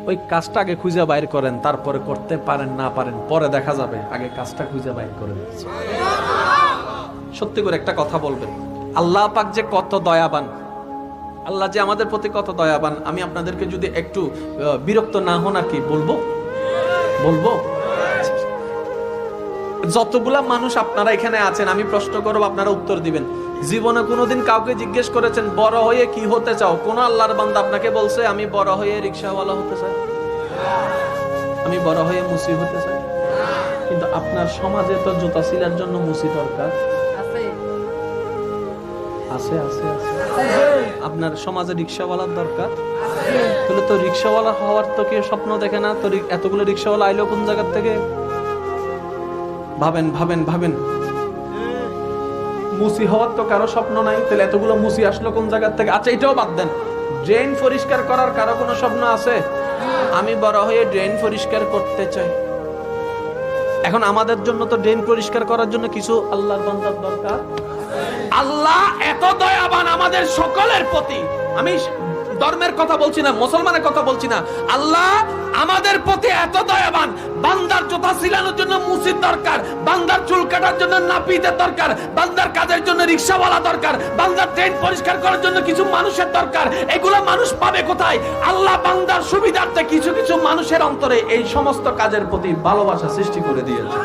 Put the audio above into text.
ওই কাজটা আগে খুঁজে বাইর করেন, তারপরে করতে পারেন না পারেন পরে দেখা যাবে, আগে কাজটা খুঁজে বাইর করেন। সত্যি করে একটা কথা বলবেন, আল্লাহ পাক যে কত দয়াবান, আল্লাহ যে আমাদের প্রতি কত দয়াবান, আমি আপনাদেরকে যদি একটু বিরক্ত না হন আর কি বলবো বলবো যতগুলা মানুষ আপনারা এখানে আছেন, আমি প্রশ্ন করব, আপনারা উত্তর দিবেন। জীবনে কোনোদিন কাউকে জিজ্ঞেস করেছেন বড় হয়ে কি হতে চাও? কোন আল্লাহর বান্দা আপনাকে বলছে আমি বড় হয়ে রিকশাওয়ালা হতে চাই, আমি বড় হয়ে মুসি হতে চাই? কিন্তু আপনার সমাজে তো জুতা সিলার জন্য মুসি দরকার আছে, আছে, আছে। আপনার সমাজে রিকশাওয়ালার দরকার, তাহলে তো রিকশাওয়ালা হওয়ার তো কেউ স্বপ্ন দেখে না। তো এতগুলো রিকশাওয়ালা আইলো কোন জায়গা থেকে? ভাবেন ভাবেন ভাবেন, মুসি হওয়ার তো কারো স্বপ্ন নাই, তাহলে এতগুলো মুসি আসলো কোন জায়গা থেকে? আচ্ছা এটাও বাদ দেন, ড্রেন পরিষ্কার করার কারো কোনো স্বপ্ন আছে? আমি বড় হয়ে ড্রেন পরিষ্কার করতে চাই। এখন আমাদের জন্য তো ড্রেন পরিষ্কার করার জন্য কিছু আল্লাহর বান্দার দরকার। আল্লাহ এত দয়াবান আমাদের সকলের প্রতি, আমি ধর্মের কথা বলছি না, মুসলমানের কথা বলছি না, আল্লাহ আমাদের প্রতি এত দয়াবান, বান্দার জুতা সিলানোর জন্য মুসির দরকার, বান্দার চুল কাটার জন্য নাপিতের দরকার, বান্দার কাজের জন্য রিকশাওয়ালা দরকার, বান্দার ট্রেন পরিষ্কার করার জন্য কিছু মানুষের দরকার। এগুলো মানুষ পাবে কোথায়? আল্লাহ বান্দার সুবিধার্থে কিছু কিছু মানুষের অন্তরে এই সমস্ত কাজের প্রতি ভালোবাসা সৃষ্টি করে দিয়েছে।